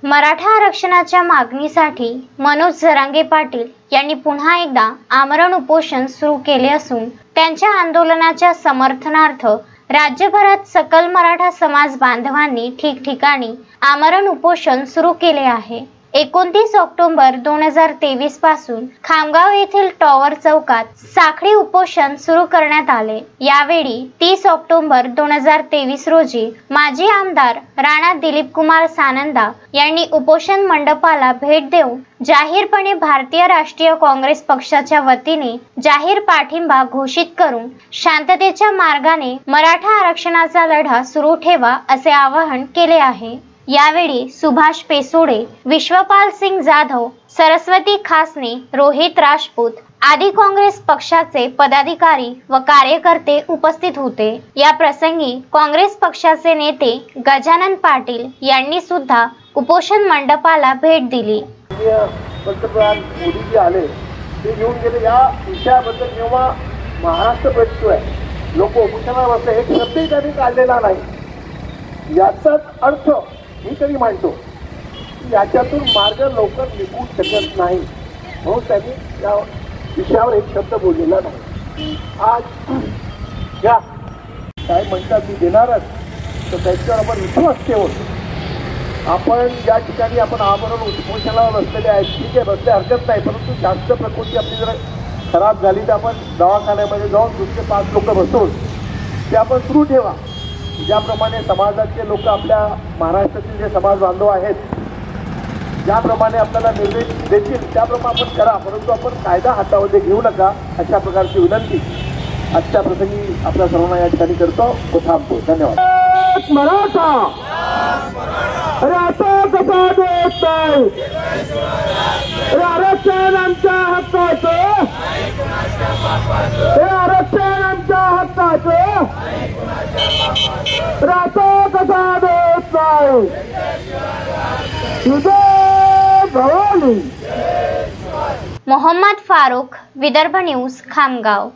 मराठा आरक्षणाच्या मागणीसाठी मनोज जरांगे पाटील यांनी पुन्हा एकदा आमरण उपोषण सुरू केले असून त्यांच्या आंदोलनाच्या समर्थनार्थ राज्यभरात सकल मराठा समाज बांधवांनी ठिकठिकाणी आमरण उपोषण सुरू केले आहे। 29 ऑक्टोबर 2023 पासून खामगाव येथील टॉवर चौकात साखळी उपोषण सुरू करण्यात आले। यावेळी 30 ऑक्टोबर 2023 रोजी माजी आमदार राणा दिलीप कुमार सानंदा यांनी उपोषण मंडपाला भेट देऊन जाहीरपणे भारतीय राष्ट्रीय काँग्रेस पक्षाच्या वतीने जाहीर पाठिंबा घोषित करून शांततेच्या मार्गाने मराठा आरक्षणाचा लढा सुरू ठेवा असे आवाहन केले आहे। यावेळी सुभाष पेसोडे, विश्वपाल सिंग जाधव, सरस्वती खासने, रोहित राजपूत आदी काँग्रेस पक्षाचे पदाधिकारी व कार्यकर्ते उपस्थित होते। या प्रसंगी काँग्रेस पक्षाचे नेते गजानन पाटील यांनी सुद्धा उपोषण मंडपाला भेट दिली। पंतप्रधान मोदी आले ते घेऊन गेले या विषयाबद्दल जेव्हा महाराष्ट्र बसतोय लोक उपोषणावर बसले हे शब्दही त्यांनी काढलेला नाही। याचाच अर्थ मी तरी मानतो याच्यातून मार्ग लवकर निघू शकत नाही म्हणून त्यांनी या विषयावर एक शब्द बोललेला नाही। आज या काय म्हणतात मी देणारच तर त्याच्यावर आपण विश्वास ठेवून आपण ज्या ठिकाणी आपण आमरण उपोषणाला बसलेले आहेत ठीक आहे बसले हरकत नाही, परंतु जास्त प्रकृती आपली जर खराब झाली तर आपण दवाखान्यामध्ये जाऊन दुसरे 5 लोक बसवून ते आपण सुरू ठेवा। ज्याप्रमाणे समाजाचे लोक आपल्या महाराष्ट्रातील जे समाज बांधव आहेत ज्याप्रमाणे आपल्याला निर्देश देतील त्याप्रमाणे आपण करा, परंतु आपण कायदा हातामध्ये घेऊ नका अशा प्रकारची विनंती आजच्या प्रसंगी आपल्या सर्वांना या ठिकाणी करतो व थांबतो। धन्यवाद। मराठा अरे आता कसा देत नाही अरे आरक्षण आमच्या हक्काचं हे आरक्षण आमच्या हक्काचं राहतो कसा देत नाही मोहम्मद फारूक, विदर्भ न्यूज, खामगाव।